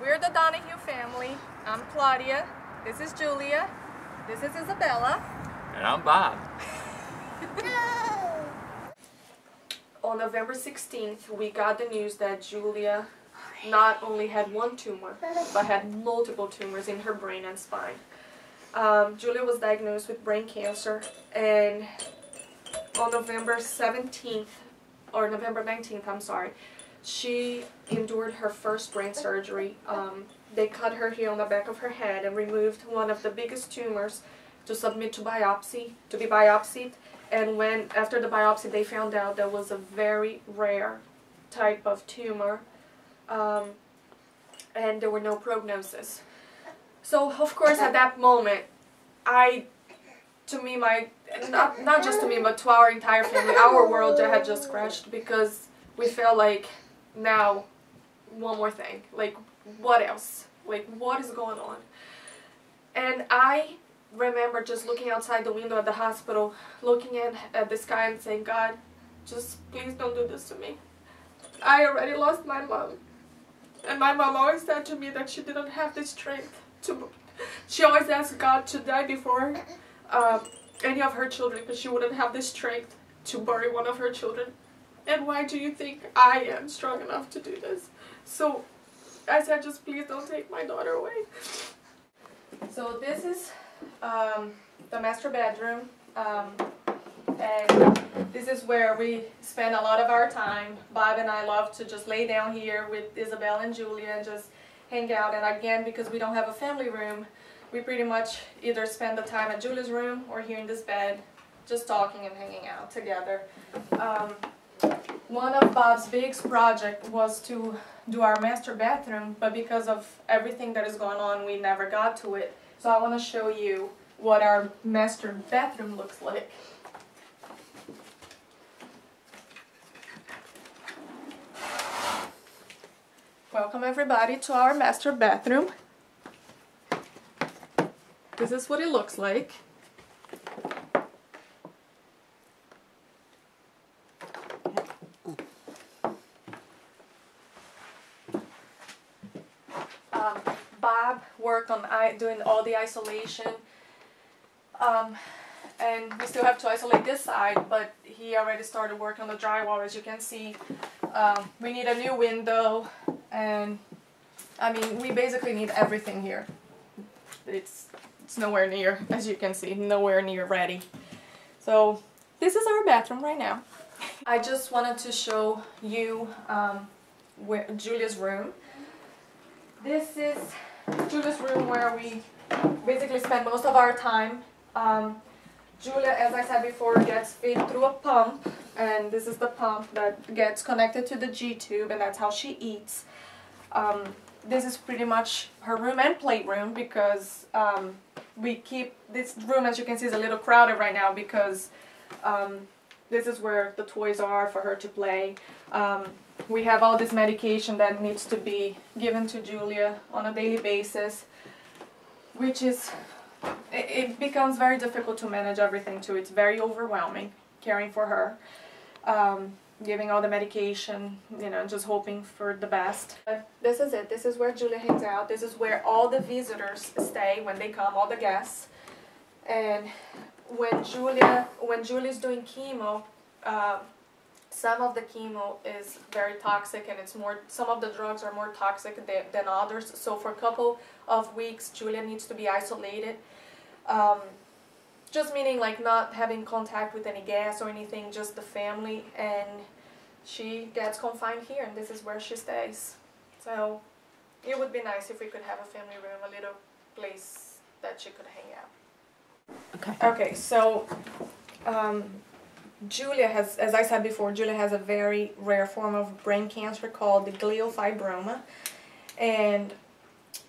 We're the Donohue family. I'm Claudia. This is Julia. This is Isabella. And I'm Bob. On November 16th, we got the news that Julia not only had one tumor, but had multiple tumors in her brain and spine. Julia was diagnosed with brain cancer, and on November 17th, or November 19th, I'm sorry, she endured her first brain surgery. They cut her here on the back of her head and removed one of the biggest tumors to submit to biopsy, to be biopsied. And when, after the biopsy, they found out there was a very rare type of tumor, and there were no prognosis. So, of course, at that moment, not just to me, but to our entire family, our world had just crashed, because we felt like, now, one more thing. Like, what else? Like, what is going on? And I remember just looking outside the window at the hospital, looking at the sky and saying, God, just please don't do this to me. I already lost my mom. And my mom always said to me that she didn't have the strength to... She always asked God to die before any of her children, because she wouldn't have the strength to bury one of her children. And why do you think I am strong enough to do this? So I said, just please don't take my daughter away. So this is the master bedroom, and this is where we spend a lot of our time. Bob and I love to just lay down here with Isabel and Julia and just hang out. And again, because we don't have a family room, we pretty much either spend the time at Julia's room or here in this bed, just talking and hanging out together. One of Bob's biggest project was to do our master bathroom, but because of everything that is going on, we never got to it. So I want to show you what our master bathroom looks like. Welcome everybody to our master bathroom. This is what it looks like. Bob worked on doing all the isolation, and we still have to isolate this side, but he already started working on the drywall. As you can see, we need a new window, and I mean, we basically need everything here. It's nowhere near, as you can see, nowhere near ready. So this is our bathroom right now. I just wanted to show you Julia's room. This is Julia's room, where we basically spend most of our time. Julia, as I said before, gets fed through a pump, and this is the pump that gets connected to the G-tube, and that's how she eats. This is pretty much her room and playroom, because we keep this room, as you can see, is a little crowded right now, because this is where the toys are for her to play. We have all this medication that needs to be given to Julia on a daily basis, which is, it becomes very difficult to manage everything too. It's very overwhelming caring for her, giving all the medication, you know, just hoping for the best. But this is it. This is where Julia hangs out. This is where all the visitors stay when they come, all the guests. And when Julia's doing chemo, some of the chemo is very toxic, and some of the drugs are more toxic than others. So for a couple of weeks, Julia needs to be isolated. Just meaning like not having contact with any gas or anything, just the family, and she gets confined here, and this is where she stays. So it would be nice if we could have a family room, a little place that she could hang out. Okay, so Julia has, as I said before, Julia has a very rare form of brain cancer called the Gliofibroma, and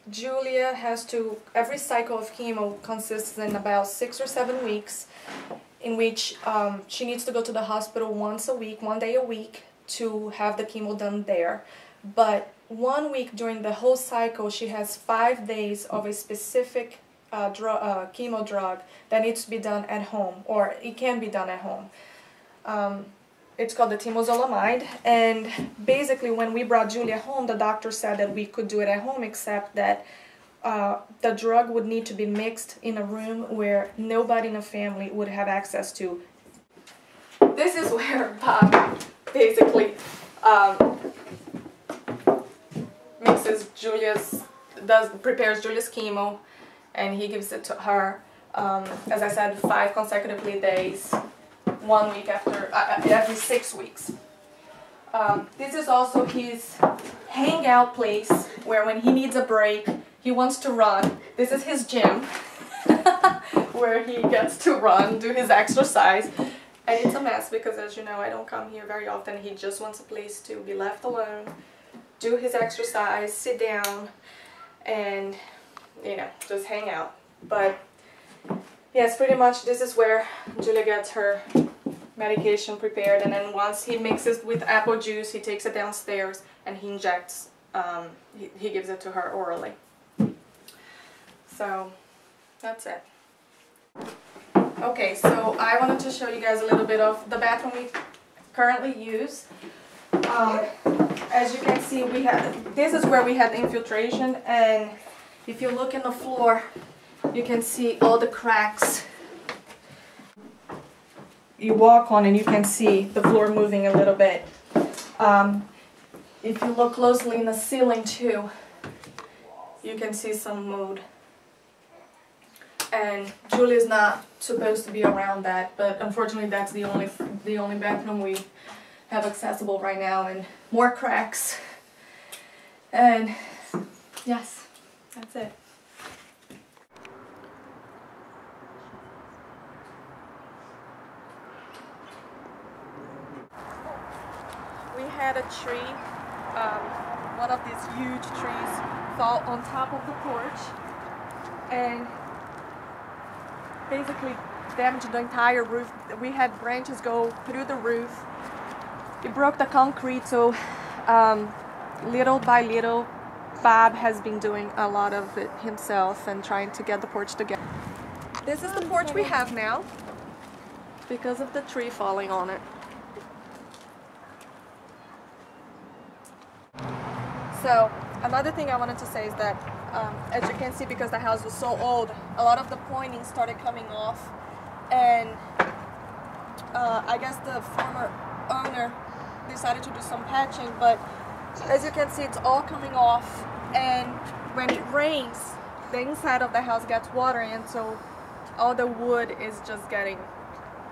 Julia has to, every cycle of chemo consists in about 6 or 7 weeks, in which she needs to go to the hospital once a week, 1 day a week, to have the chemo done there. But 1 week during the whole cycle, she has 5 days of a specific chemo drug that needs to be done at home, or it can be done at home. it's called the temozolomide, and basically when we brought Julia home, the doctor said that we could do it at home, except that the drug would need to be mixed in a room where nobody in the family would have access to. This is where Bob basically prepares Julia's chemo, and he gives it to her, as I said, 5 consecutively days, 1 week after, every 6 weeks. This is also his hangout place, where when he needs a break, he wants to run. This is his gym, where he gets to run, do his exercise. And it's a mess because, as you know, I don't come here very often. He just wants a place to be left alone, do his exercise, sit down, and, you know, just hang out. But, yes, pretty much this is where Julia gets her medication prepared. And then once he mixes with apple juice, he takes it downstairs and he injects, he gives it to her orally. So, that's it. Okay, so I wanted to show you guys a little bit of the bathroom we currently use. As you can see, this is where we had the infiltration, and if you look in the floor, you can see all the cracks. You walk on and you can see the floor moving a little bit. If you look closely in the ceiling too, you can see some mold. And Julia's not supposed to be around that, but unfortunately that's the only bathroom we have accessible right now, and more cracks. And yes, that's it. We had a tree, one of these huge trees, fall on top of the porch, and basically damaged the entire roof. We had branches go through the roof. It broke the concrete, so little by little Bob has been doing a lot of it himself and trying to get the porch together. This is the porch we have now because of the tree falling on it. So another thing I wanted to say is that as you can see, because the house was so old, a lot of the pointing started coming off, and I guess the former owner decided to do some patching, but as you can see, it's all coming off, and when it rains, the inside of the house gets water, and so all the wood is just getting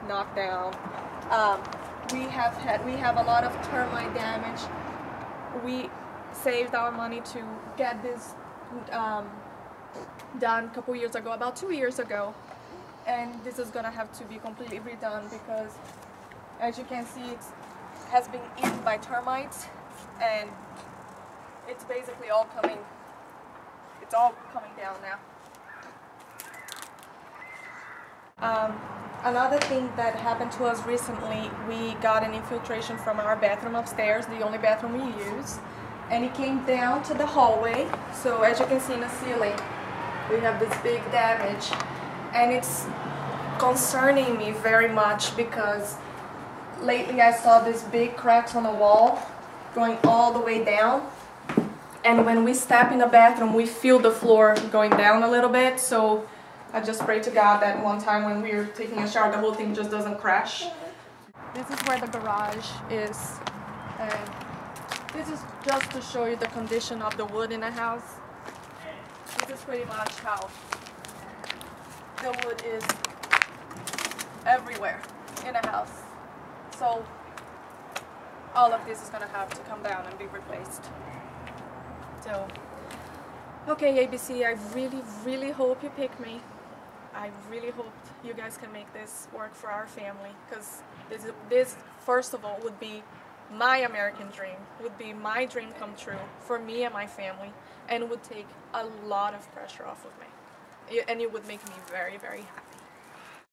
knocked down. We have a lot of termite damage. We saved our money to get this done a couple years ago, about 2 years ago, and this is gonna have to be completely redone because, as you can see, it has been eaten by termites, and it's basically all coming down now. Another thing that happened to us recently, we got an infiltration from our bathroom upstairs, the only bathroom we use, and it came down to the hallway. So as you can see in the ceiling, we have this big damage, and it's concerning me very much because lately I saw these big cracks on the wall going all the way down, and when we step in the bathroom we feel the floor going down a little bit. So I just pray to God that one time when we're taking a shower the whole thing just doesn't crash. This is where the garage is, and this is just to show you the condition of the wood in the house. This is pretty much how the wood is everywhere in the house. So all of this is going to have to come down and be replaced. So, okay, ABC, I really hope you pick me. I really hope you guys can make this work for our family, because this first of all would be my American dream, would be my dream come true for me and my family, and would take a lot of pressure off of me, and it would make me very, very happy.